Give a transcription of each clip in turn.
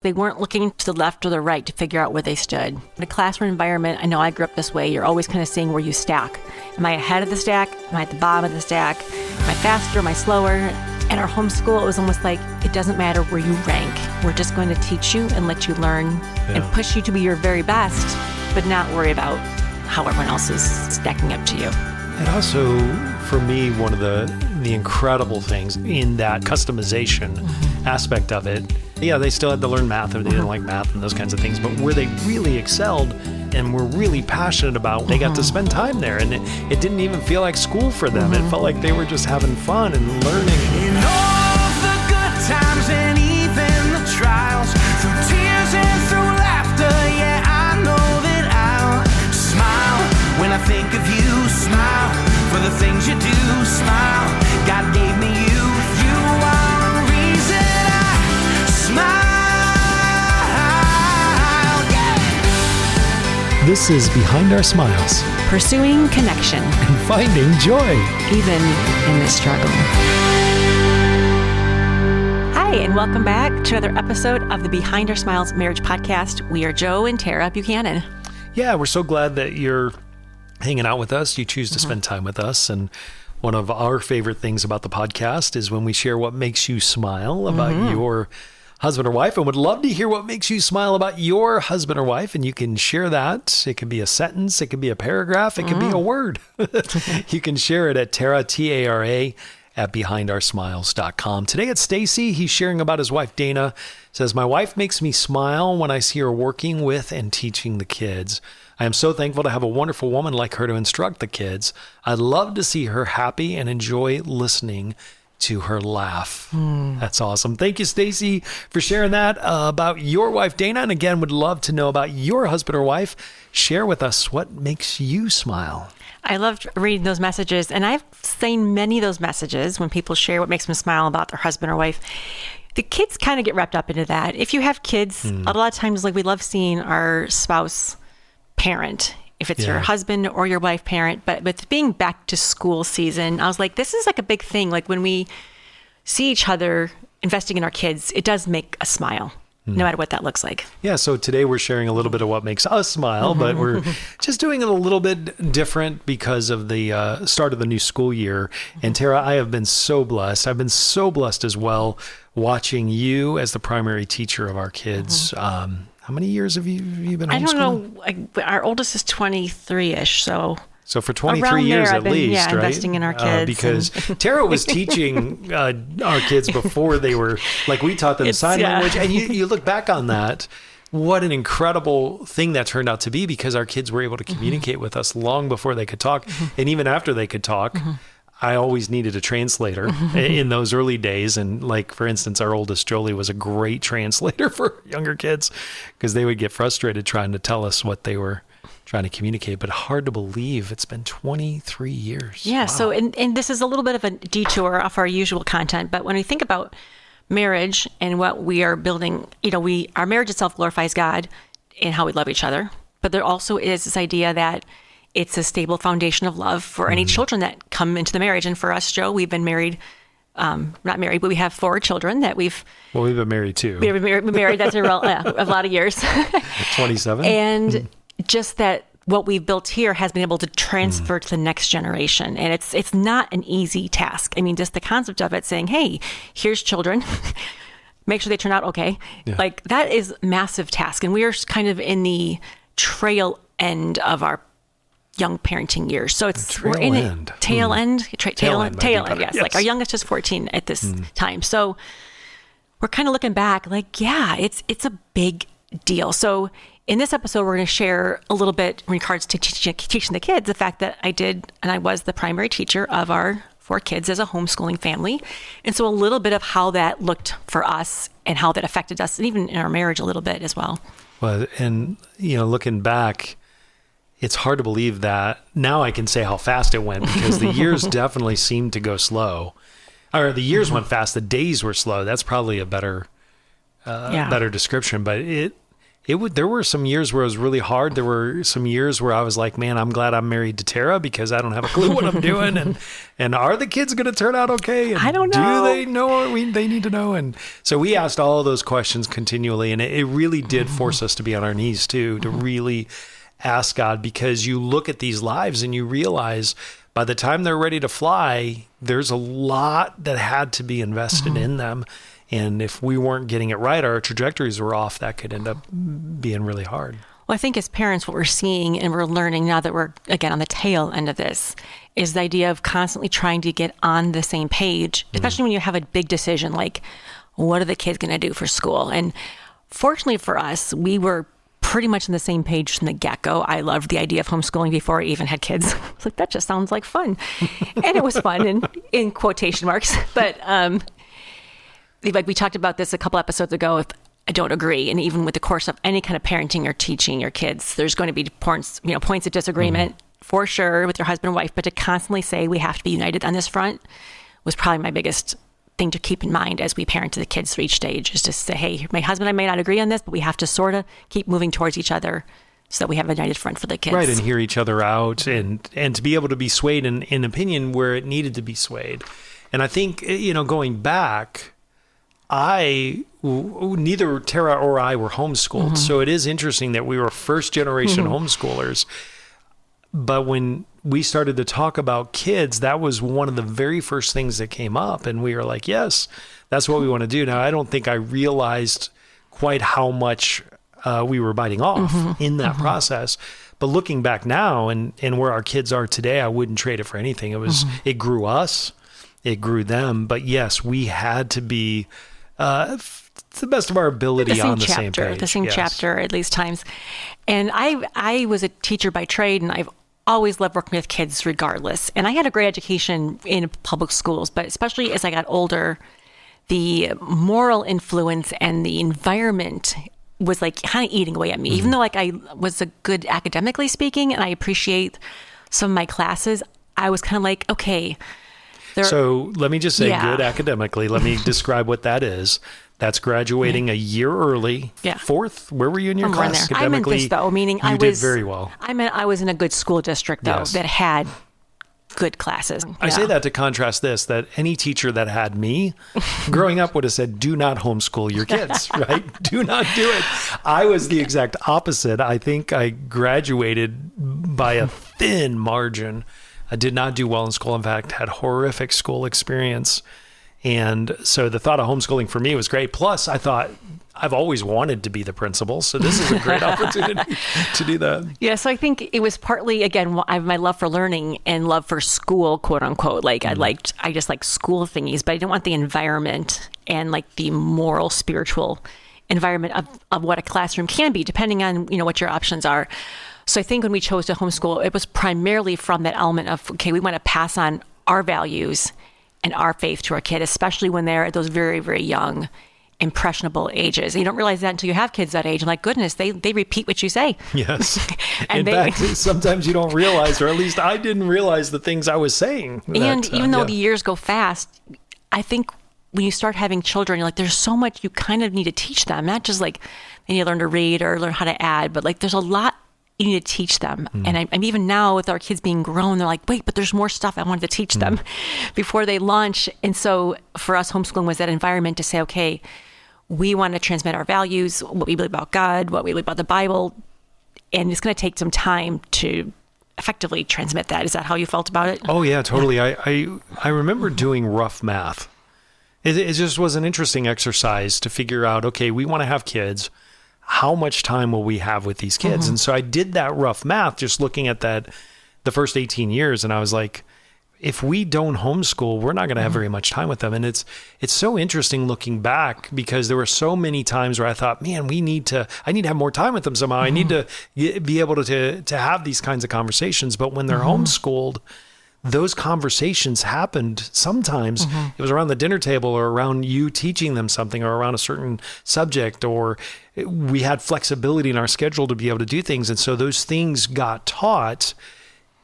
They weren't looking to the left or the right to figure out where they stood. In a classroom environment, I know I grew up this way, you're always kind of seeing where you stack. Am I ahead of the stack? Am I at the bottom of the stack? Am I faster? Am I slower? In our homeschool, it was almost like, it doesn't matter where you rank. We're just going to teach you and let you learn and push you to be your very best, but not worry about how everyone else is stacking up to you. And also, for me, one of the incredible things in that customization aspect of it, they still had to learn math or they didn't like math and those kinds of things, but where they really excelled and were really passionate about, they got to spend time there, and it didn't even feel like school for them. It felt like they were just having fun and learning. In all of the good times and even the trials, through tears and through laughter, yeah, I know that I'll smile when I think of you. Smile for the things you do. Smile, God gave me you. You are the reason I smile. This is Behind Our Smiles. Pursuing connection. And finding joy. Even in the struggle. Hi, and welcome back to another episode of the Behind Our Smiles Marriage Podcast. We are Joe and Tara Buchanan. Yeah, we're so glad that you're hanging out with us. You choose to spend time with us. And one of our favorite things about the podcast is when we share what makes you smile about your husband or wife, and would love to hear what makes you smile about your husband or wife. And you can share that. It can be a sentence. It can be a paragraph. It can be a word. You can share it at Tara, T-A-R-A, at behindoursmiles.com. Today it's Stacy. He's sharing about his wife, Dana. Says, my wife makes me smile when I see her working with and teaching the kids. I am so thankful to have a wonderful woman like her to instruct the kids. I'd love to see her happy and enjoy listening to her laugh. That's awesome. Thank you, Stacy, for sharing that about your wife, Dana. And again, would love to know about your husband or wife. Share with us what makes you smile. I loved reading those messages, and I've seen many of those messages when people share what makes them smile about their husband or wife. The kids kind of get wrapped up into that. If you have kids, a lot of times, like, we love seeing our spouse parent, if it's your husband or your wife parent. But with being back to school season, I was like, this is like a big thing. Like, when we see each other investing in our kids, it does make us smile, no matter what that looks like. Yeah. So today we're sharing a little bit of what makes us smile, but we're just doing it a little bit different because of the start of the new school year. And Tara, I have been so blessed. I've been so blessed as well, watching you as the primary teacher of our kids. How many years have you been homeschooling? I don't know. Our oldest is 23-ish, so for 23 years at least, right? Investing in our kids. Because Tara was teaching our kids before they were, like, we taught them sign language. And you look back on that, what an incredible thing that turned out to be, because our kids were able to communicate with us long before they could talk. And even after they could talk, I always needed a translator in those early days. And, like, for instance, our oldest, Jolie, was a great translator for younger kids because they would get frustrated trying to tell us what they were trying to communicate. But hard to believe it's been 23 years. Yeah. Wow. So, and this is a little bit of a detour off our usual content, but when we think about marriage and what we are building, our marriage itself glorifies God in how we love each other. But there also is this idea that it's a stable foundation of love for any children that come into the marriage. And for us, Joe, we've been married, not married, but we have 4 children that we've been married too. We've been married, that's a lot of years. 27. And just that what we've built here has been able to transfer to the next generation. And it's not an easy task. I mean, just the concept of it saying, hey, here's children, make sure they turn out okay. Yeah. Like, that is a massive task. And we are kind of in the tail end of our young parenting years. So we're in it. Tail end. Yes. Like, our youngest is 14 at this time. So we're kind of looking back like, yeah, it's a big deal. So in this episode, we're going to share a little bit in regards to teaching the kids, the fact that I was the primary teacher of our 4 kids as a homeschooling family. And so a little bit of how that looked for us and how that affected us, and even in our marriage a little bit as well. Well, and, looking back, it's hard to believe that now I can say how fast it went, because the years definitely seemed to go slow. Or the years went fast, the days were slow. That's probably a better description. But it there were some years where it was really hard. There were some years where I was like, man, I'm glad I'm married to Tara because I don't have a clue what I'm doing. And are the kids going to turn out okay? And I don't know. Do they know what they need to know? And so we asked all of those questions continually. And it really did force us to be on our knees too, to really ask God, because you look at these lives and you realize by the time they're ready to fly, there's a lot that had to be invested in them. And if we weren't getting it right, our trajectories were off, that could end up being really hard. Well, I think as parents, what we're seeing and we're learning now that we're, again, on the tail end of this, is the idea of constantly trying to get on the same page, especially when you have a big decision like, what are the kids going to do for school? And fortunately for us, we were pretty much on the same page from the get-go. I loved the idea of homeschooling before I even had kids. I was like, that just sounds like fun. And it was fun in quotation marks. But like we talked about this a couple episodes ago, if I don't agree. And even with the course of any kind of parenting or teaching your kids, there's going to be points of disagreement for sure with your husband and wife, but to constantly say we have to be united on this front was probably my biggest thing to keep in mind as we parent to the kids through each stage, is to say, hey, my husband and I may not agree on this, but we have to sort of keep moving towards each other so that we have a united front for the kids. Right, and hear each other out and to be able to be swayed in opinion where it needed to be swayed. And I think, going back, neither Tara or I were homeschooled. So it is interesting that we were first generation homeschoolers. But when we started to talk about kids, that was one of the very first things that came up. And we were like, yes, that's what we want to do. Now, I don't think I realized quite how much we were biting off in that process. But looking back now and where our kids are today, I wouldn't trade it for anything. It grew us, it grew them. But yes, we had to be to the best of our ability on the same page. The same chapter at least times. And I was a teacher by trade, and I've always loved working with kids regardless. And I had a great education in public schools, but especially as I got older, the moral influence and the environment was like kind of eating away at me. Even though like I was a good academically speaking and I appreciate some of my classes, I was kind of like, okay. So let me just say good academically. Let me describe what that is. That's graduating a year early. Yeah. Fourth, where were you in your class academically? I meant this though, meaning you did very well. I meant I was in a good school district though that had good classes. I say that to contrast this, that any teacher that had me growing up would have said, do not homeschool your kids, right? Do not do it. I was the exact opposite. I think I graduated by a thin margin. I did not do well in school. In fact, had horrific school experience. And so the thought of homeschooling for me was great. Plus, I thought I've always wanted to be the principal. So this is a great opportunity to do that. Yeah. So I think it was partly, again, I have my love for learning and love for school, quote unquote. Like I just like school thingies, but I didn't want the environment and like the moral, spiritual environment of what a classroom can be, depending on, what your options are. So I think when we chose to homeschool, it was primarily from that element of, okay, we want to pass on our values and our faith to our kid, especially when they're at those very, very young, impressionable ages. And you don't realize that until you have kids that age. I'm like, goodness, they repeat what you say. Yes. In fact, sometimes you don't realize, or at least I didn't realize the things I was saying. And even though the years go fast, I think when you start having children, you're like, there's so much you kind of need to teach them. Not just like they need to learn to read or learn how to add, but like there's a lot you need to teach them. And I'm even now with our kids being grown, they're like, wait, but there's more stuff I wanted to teach them before they launch. And so for us, homeschooling was that environment to say, okay, we want to transmit our values, what we believe about God, what we believe about the Bible. And it's going to take some time to effectively transmit that. Is that how you felt about it? Oh yeah, totally. Yeah. I remember doing rough math. It just was an interesting exercise to figure out, okay, we want to have kids. How much time will we have with these kids? And so I did that rough math, just looking at the first 18 years. And I was like, if we don't homeschool, we're not going to have very much time with them. And it's so interesting looking back, because there were so many times where I thought, man, I need to have more time with them somehow. I need to be able to have these kinds of conversations. But when they're homeschooled, those conversations happened sometimes. It was around the dinner table or around you teaching them something or around a certain subject, or we had flexibility in our schedule to be able to do things. And so those things got taught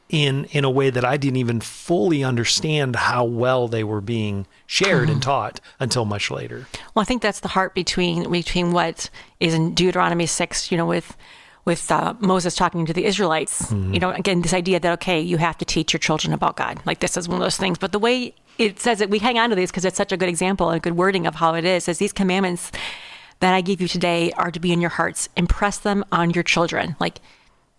in a way that I didn't even fully understand how well they were being shared and taught until much later. Well, I think that's the heart between what is in Deuteronomy 6, with Moses talking to the Israelites. Again, this idea that, okay, you have to teach your children about God. Like, this is one of those things. But the way it says it, we hang on to these because it's such a good example and a good wording of how it is, these commandments that I give you today are to be in your hearts. Impress them on your children. Like,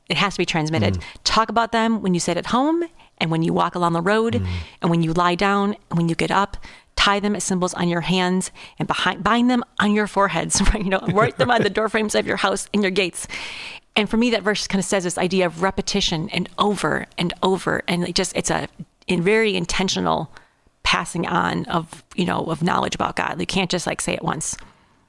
it has to be transmitted. Talk about them when you sit at home and when you walk along the road and when you lie down and when you get up. Tie them as symbols on your hands and bind them on your foreheads. Write them on the doorframes of your house and your gates. And for me, that verse kind of says this idea of repetition and over and over. And it's a very intentional passing on of knowledge about God. You can't just say it once.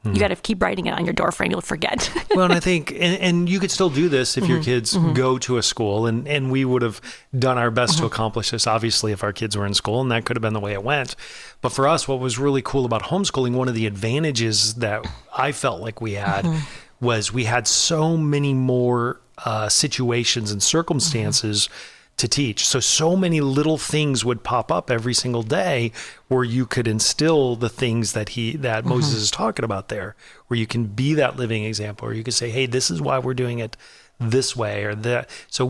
You got to keep writing it on your doorframe. You'll forget. Well, and I think, and you could still do this if your kids go to a school, and we would have done our best to accomplish this, obviously, if our kids were in school, and that could have been the way it went. But for us, what was really cool about homeschooling, one of the advantages that I felt like we had was we had so many more situations and circumstances to teach. So many little things would pop up every single day where you could instill the things that Moses is talking about there, where you can be that living example, or you can say, hey, this is why we're doing it this way or that. So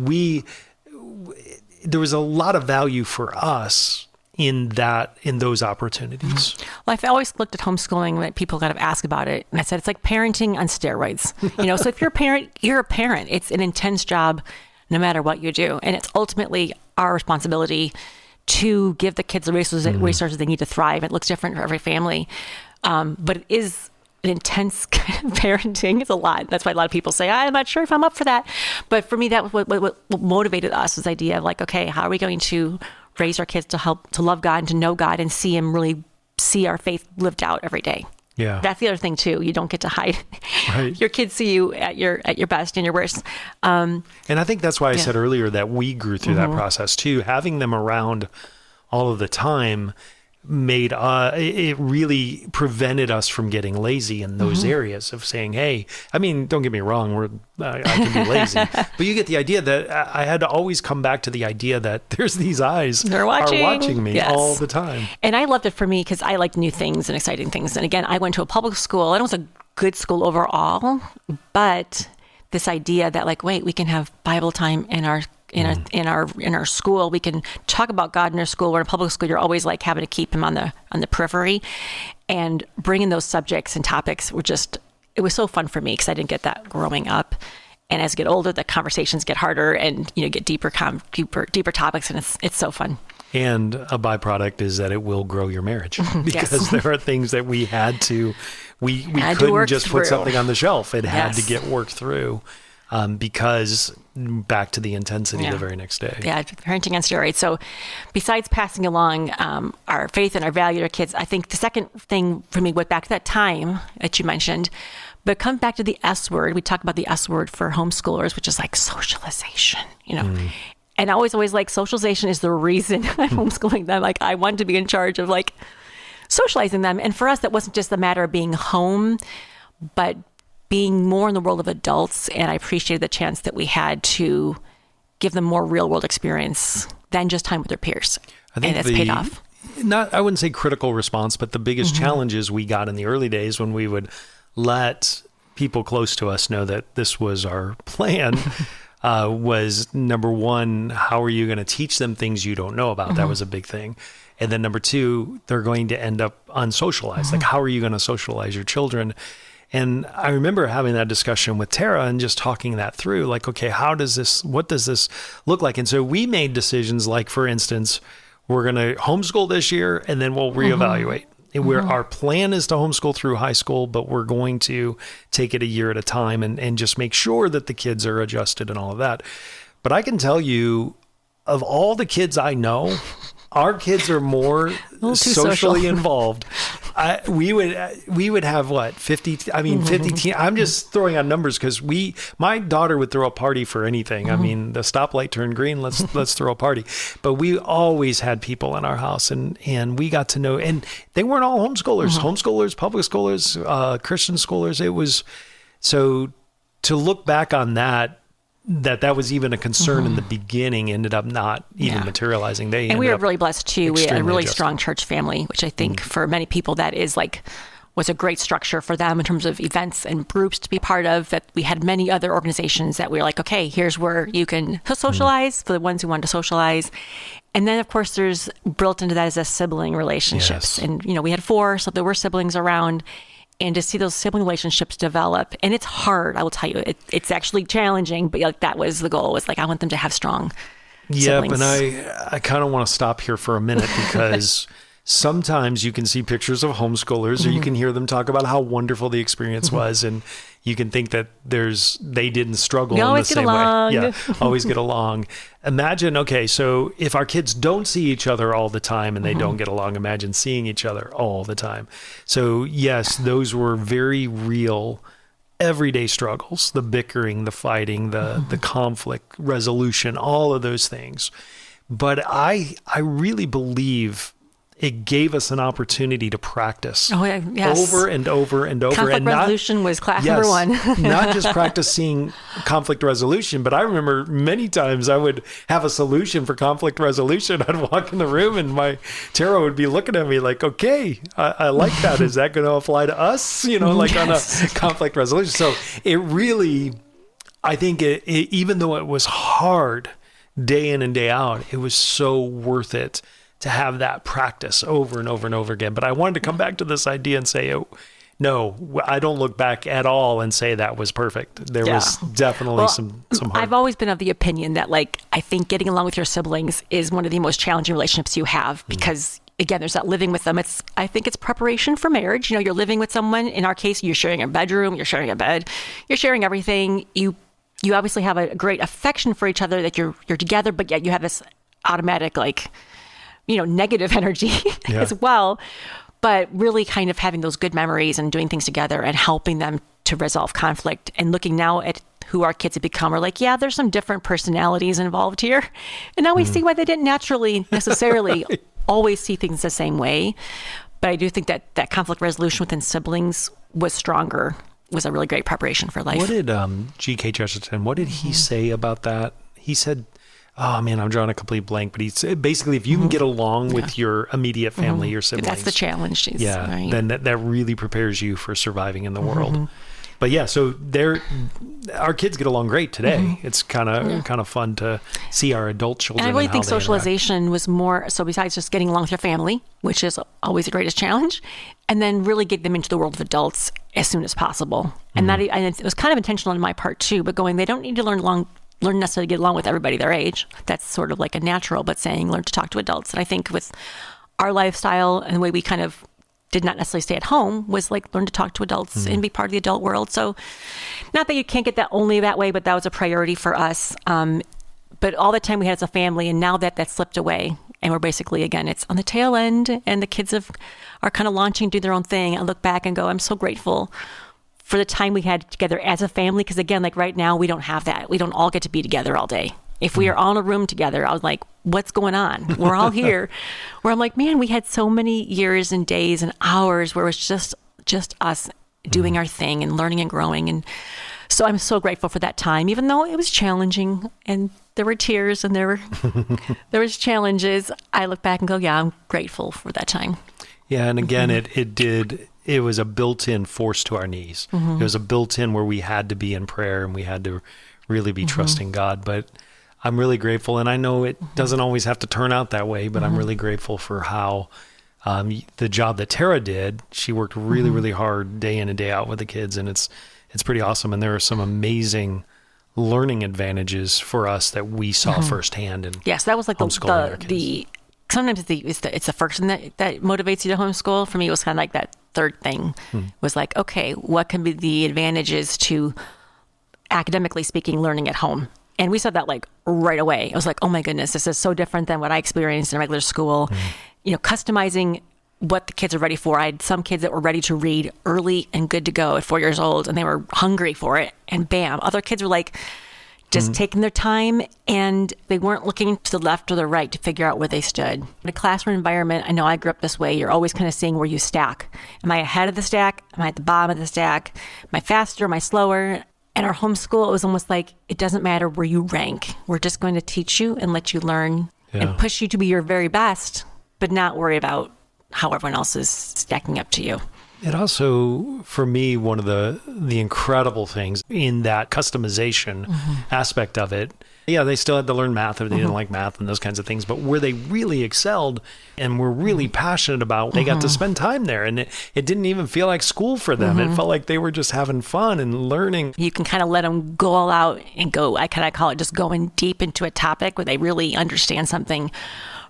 there was a lot of value for us in those opportunities. Well, I've always looked at homeschooling that people kind of ask about it. And I said, it's like parenting on steroids. So if you're a parent, you're a parent. It's an intense job no matter what you do. And it's ultimately our responsibility to give the kids the resources they need to thrive. It looks different for every family. But it is an intense parenting. It's a lot. That's why a lot of people say, I'm not sure if I'm up for that. But for me, that was what motivated us, this idea of okay, how are we going to raise our kids to love God and to know God and see our faith lived out every day. Yeah. That's the other thing too. You don't get to hide. Right. Your kids see you at your best and your worst. And I think that's why I said earlier that we grew through that process too. Having them around all of the time made it really prevented us from getting lazy in those areas of saying, hey, I mean, don't get me wrong, I can be lazy, but you get the idea that I had to always come back to the idea that there's these eyes They're watching me all the time. And I loved it for me because I liked new things and exciting things. And again, I went to a public school and it was a good school overall, but this idea that wait, we can have Bible time in our school. We can talk about God in our school. We're in a public school. You're always having to keep him on the periphery, and bringing those subjects and topics it was so fun for me because I didn't get that growing up. And as I get older, the conversations get harder and get deeper topics, and it's so fun. And a byproduct is that it will grow your marriage because there are things that we had to, we couldn't just put something on the shelf. It had to get worked through. Because back to the intensity the very next day. Yeah, parenting on steroids. So besides passing along our faith and our value to our kids, I think the second thing for me went back to that time that you mentioned, but it comes back to the S word. We talk about the S word for homeschoolers, which is socialization, And I always socialization is the reason I'm homeschooling them. I wanted to be in charge of socializing them. And for us, that wasn't just a matter of being home, but being more in the world of adults. And I appreciated the chance that we had to give them more real world experience than just time with their peers. I think it's paid off. I wouldn't say critical response, but the biggest challenges we got in the early days when we would let people close to us know that this was our plan was, number one, how are you going to teach them things you don't know about? That was a big thing. And then number two, they're going to end up unsocialized. How are you going to socialize your children? And I remember having that discussion with Tara and just talking that through, okay, what does this look like? And so we made decisions for instance, we're going to homeschool this year and then we'll reevaluate. And our plan is to homeschool through high school, but we're going to take it a year at a time and just make sure that the kids are adjusted and all of that. But I can tell you, of all the kids I know, our kids are more socially involved. We would have 50 teams. I'm just throwing out numbers because my daughter would throw a party for anything. I mean, the stoplight turned green. Let's throw a party. But we always had people in our house and we got to know, and they weren't all homeschoolers, public schoolers, Christian schoolers. It was, so to look back on that that was even a concern in the beginning ended up not even materializing. And we were really blessed too. We had a really adjusted. strong church family, which I think for many people that was a great structure for them in terms of events and groups to be part of, that we had many other organizations that we were like, okay, here's where you can socialize for the ones who want to socialize. And then, of course, there's built into that is a sibling relationships. Yes. And, we had 4, so there were siblings around. And to see those sibling relationships develop, and it's hard, I will tell you, it's actually challenging, but that was the goal, was I want them to have strong siblings. And I kind of want to stop here for a minute because sometimes you can see pictures of homeschoolers or you can hear them talk about how wonderful the experience was, and you can think that they didn't struggle in the same way. Yeah, always get along. Imagine, okay, so if our kids don't see each other all the time and they don't get along, imagine seeing each other all the time. So yes, those were very real everyday struggles, the bickering, the fighting, the conflict resolution, all of those things. But I really believe it gave us an opportunity to practice over and over and over. Conflict resolution was class number 1. Not just practicing conflict resolution, but I remember many times I would have a solution for conflict resolution. I'd walk in the room and my Tara would be looking at me like, okay, I like that. Is that going to apply to us? On a conflict resolution. So it really, I think even though it was hard day in and day out, it was so worth it to have that practice over and over and over again. But I wanted to come back to this idea and say, no, I don't look back at all and say that was perfect. There was definitely some hard. I've always been of the opinion that I think getting along with your siblings is one of the most challenging relationships you have because again, there's that living with them. I think it's preparation for marriage. You're living with someone. In our case, you're sharing a bedroom, you're sharing a bed, you're sharing everything. You obviously have a great affection for each other that you're together, but yet you have this automatic negative energy as well, but really kind of having those good memories and doing things together and helping them to resolve conflict and looking now at who our kids have become. We're like, there's some different personalities involved here. And now we see why they didn't naturally necessarily always see things the same way. But I do think that conflict resolution within siblings was a really great preparation for life. What did G.K. Chesterton, what did he say about that? He said, oh man, I'm drawing a complete blank, but he's basically, if you can get along with your immediate family, your siblings. That's the challenge. Right? Then that really prepares you for surviving in the world. But so our kids get along great today. It's kind of fun to see our adult children. And I really think socialization was more, so besides just getting along with your family, which is always the greatest challenge, and then really get them into the world of adults as soon as possible. And it was kind of intentional on my part too, but they don't need to learn necessarily get along with everybody their age. That's sort of like a natural, but saying learn to talk to adults. And I think with our lifestyle and the way we kind of did not necessarily stay at home was learn to talk to adults and be part of the adult world. So not that you can't get that only that way, but that was a priority for us. But all the time we had as a family, and now that slipped away, and we're basically, again, it's on the tail end, and the kids are kind of launching, do their own thing. I look back and go, I'm so grateful for the time we had together as a family. Because again, right now, we don't have that. We don't all get to be together all day. If we are all in a room together, I was like, what's going on? We're all here. Where I'm like, man, we had so many years and days and hours where it was just us doing our thing and learning and growing. And so I'm so grateful for that time, even though it was challenging and there were tears and there was challenges. I look back and go, I'm grateful for that time. Yeah. And again, it was a built-in force to our knees. It was a built-in where we had to be in prayer and we had to really be trusting God. But I'm really grateful. And I know it doesn't always have to turn out that way, but I'm really grateful for how the job that Tara did. She worked really, really hard day in and day out with the kids. And it's pretty awesome. And there are some amazing learning advantages for us that we saw firsthand. And yes, that was like sometimes it's the first thing that motivates you to homeschool. For me, it was kind of like that third thing was like, okay, what can be the advantages to academically speaking, learning at home? And we saw that right away. I was like, oh my goodness, this is so different than what I experienced in regular school. Customizing what the kids are ready for. I had some kids that were ready to read early and good to go at 4 years old, and they were hungry for it. And bam, other kids were just taking their time, and they weren't looking to the left or the right to figure out where they stood. In a classroom environment, I know I grew up this way, you're always kind of seeing where you stack. Am I ahead of the stack? Am I at the bottom of the stack? Am I faster? Am I slower? And our homeschool, it was almost like, it doesn't matter where you rank. We're just going to teach you and let you learn and push you to be your very best, but not worry about how everyone else is stacking up to you. It also, for me, one of the incredible things in that customization aspect of it, they still had to learn math if they didn't like math and those kinds of things, but where they really excelled and were really passionate about, they got to spend time there, and it didn't even feel like school for them. It felt like they were just having fun and learning. You can kind of let them go all out and go, I kind of call it just going deep into a topic where they really understand something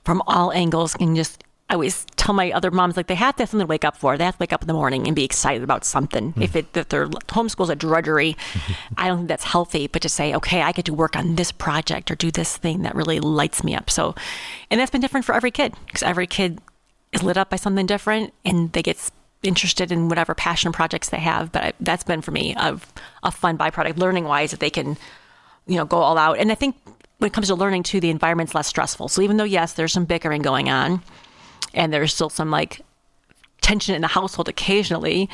from all angles, and just, I always tell my other moms, like, they have to have something to wake up for. They have to wake up in the morning and be excited about something. If their homeschool's a drudgery, I don't think that's healthy. But to say, okay, I get to work on this project or do this thing that really lights me up. So, and that's been different for every kid, because every kid is lit up by something different, and they get interested in whatever passion projects they have. But that's been for me a fun byproduct, learning wise, that they can, go all out. And I think when it comes to learning too, the environment's less stressful. So even though, yes, there's some bickering going on, and there's still some like tension in the household occasionally,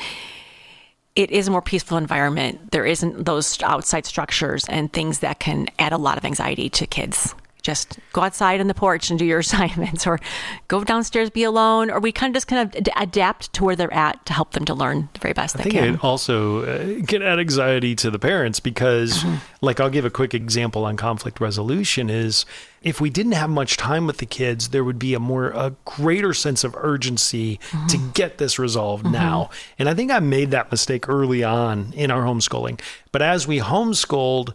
it is a more peaceful environment. There isn't those outside structures and things that can add a lot of anxiety to kids. Just go outside on the porch and do your assignments, or go downstairs, be alone, or we kind of adapt to where they're at to help them to learn the very best they can. I think it also can add anxiety to the parents because, like, I'll give a quick example on conflict resolution is, if we didn't have much time with the kids, there would be a greater sense of urgency to get this resolved now. And I think I made that mistake early on in our homeschooling. But as we homeschooled,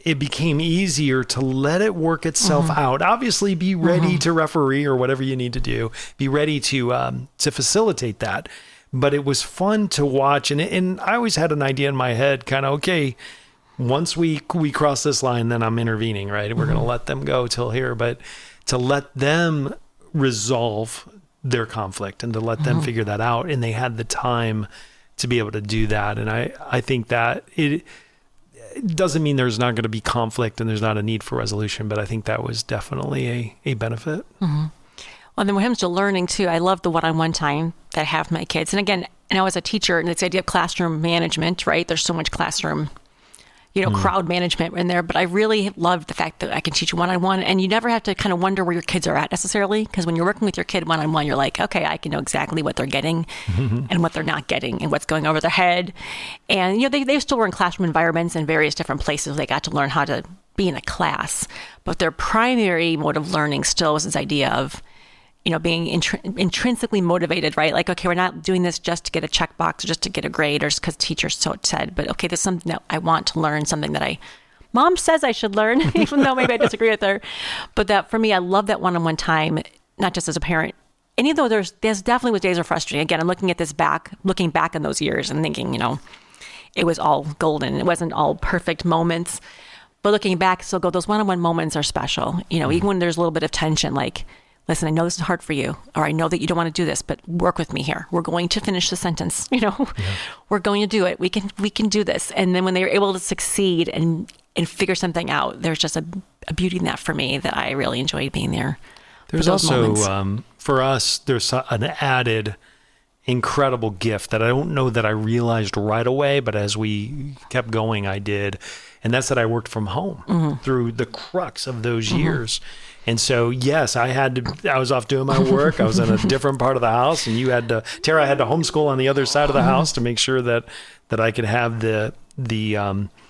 it became easier to let it work itself out. Obviously, be ready to referee or whatever you need to do. Be ready to facilitate that. But it was fun to watch. And I always had an idea in my head, kind of, okay, once we cross this line, then I'm intervening, right? We're going to let them go till here. But to let them resolve their conflict and to let them figure that out. And they had the time to be able to do that. And I think that it doesn't mean there's not going to be conflict and there's not a need for resolution, but I think that was definitely a benefit. Well, then when it comes to learning too, I love the one-on-one time that I have with my kids. And again, as a teacher, and it's the idea of classroom management, right? There's so much classroom, crowd management in there, but I really love the fact that I can teach you one-on-one, and you never have to kind of wonder where your kids are at necessarily, because when you're working with your kid one-on-one, you're like, okay, I can know exactly what they're getting and what they're not getting and what's going over their head. And, they still were in classroom environments in various different places. They got to learn how to be in a class, but their primary mode of learning still was this idea of, being intrinsically motivated, right? Like, okay, we're not doing this just to get a checkbox or just to get a grade or just because teachers so said, but okay, there's something that I want to learn, something that mom says I should learn, even though maybe I disagree with her. But that for me, I love that one-on-one time, not just as a parent. And even though there's definitely was days are frustrating. Again, I'm looking back on those years and thinking, it was all golden. It wasn't all perfect moments. But looking back, still go, those one-on-one moments are special. Even when there's a little bit of tension, like, listen, I know this is hard for you, or I know that you don't want to do this, but work with me here. We're going to finish the sentence. We're going to do it. We can do this. And then when they were able to succeed and figure something out, there's just a beauty in that for me that I really enjoyed being there. There's also, for us, there's an added incredible gift that I don't know that I realized right away, but as we kept going, I did. And that's that I worked from home through the crux of those years. And so, yes, I was off doing my work. I was in a different part of the house, and Tara had to homeschool on the other side of the house to make sure that I could have the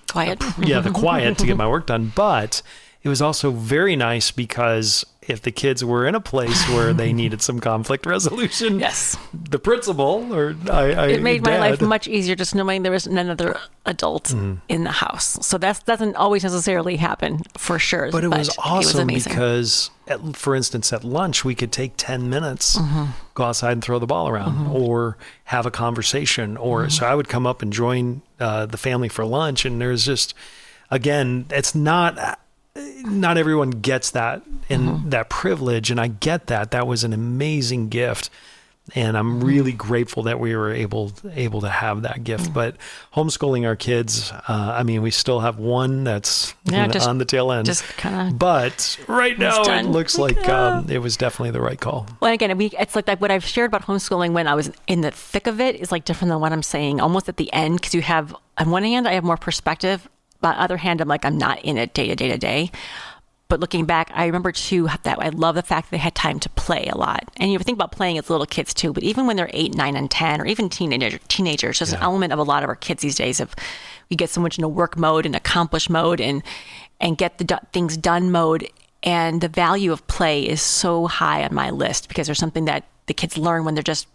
quiet. The quiet to get my work done. But it was also very nice because if the kids were in a place where they needed some conflict resolution, yes, the principal or it made my life much easier just knowing there was another adult in the house. So that doesn't always necessarily happen for sure. But it was awesome because, for instance, at lunch, we could take 10 minutes, go outside and throw the ball around or have a conversation. Or so I would come up and join the family for lunch. And there's just, again, it's not everyone gets that and that privilege. And I get that. That was an amazing gift. And I'm really grateful that we were able to have that gift. But homeschooling our kids, we still have one that's on the tail end. Just kind of. But right now it looks like oh. it was definitely the right call. Well, again, it's like what I've shared about homeschooling when I was in the thick of it is like different than what I'm saying almost at the end, because you have, on one hand, I have more perspective. But on the other hand, I'm not in it day to day. But looking back, I remember too that I love the fact that they had time to play a lot. And you think about playing as little kids too, but even when they're 8, 9, and 10, or even teenagers, there's an element of a lot of our kids these days of we get so much in a work mode and accomplish mode and get the things done mode. And the value of play is so high on my list because there's something that the kids learn when they're just,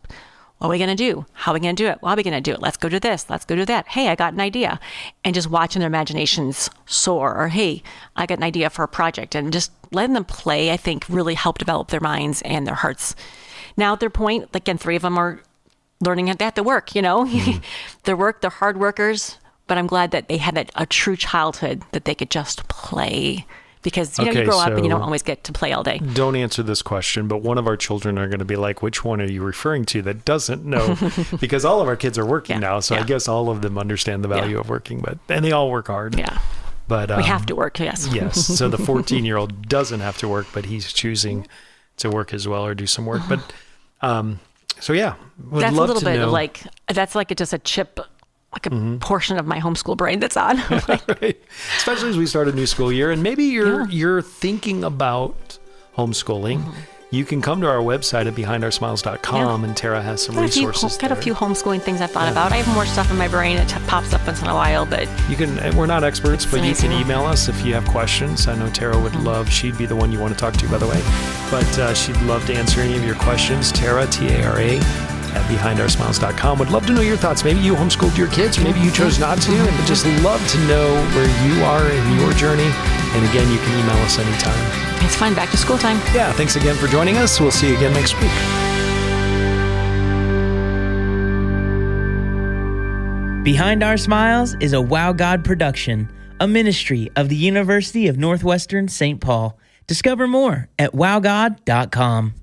what are we going to do? How are we going to do it? Well, how are we going to do it? Let's go do this. Let's go do that. Hey, I got an idea. And just watching their imaginations soar. Or, hey, I got an idea for a project. And just letting them play, I think, really help develop their minds and their hearts. Now, at their point, again, 3 of them are learning they have to work, They're hard workers. But I'm glad that they had a true childhood that they could just play. Because you grow up and you don't always get to play all day. Don't answer this question, but one of our children are going to be like, which one are you referring to that doesn't know? Because all of our kids are working now, so I guess all of them understand the value of working, and they all work hard. Yeah. But we have to work, yes. Yes. So the 14-year-old doesn't have to work, but he's choosing to work as well or do some work. But so yeah, would that's love a little to bit know. like that's like just a chip. Like a portion of my homeschool brain that's on. Right. Especially as we start a new school year. And maybe you're thinking about homeschooling. You can come to our website at behindarsmiles.com and Tara has some resources Got a few homeschooling things I've thought about. I have more stuff in my brain that pops up once in a while, but you can. We're not experts, but you can email us if you have questions. I know Tara would love. She'd be the one you want to talk to, by the way. But she'd love to answer any of your questions. Tara, Tara, at behindarsmiles.com. Would love to know your thoughts. Maybe you homeschooled your kids, or maybe you chose not to, and just love to know where you are in your journey. And again, you can email us anytime. It's fun. Back to school time. Yeah, thanks again for joining us. We'll see you again next week. Behind Our Smiles is a Wow God production, a ministry of the University of Northwestern St. Paul. Discover more at wowgod.com.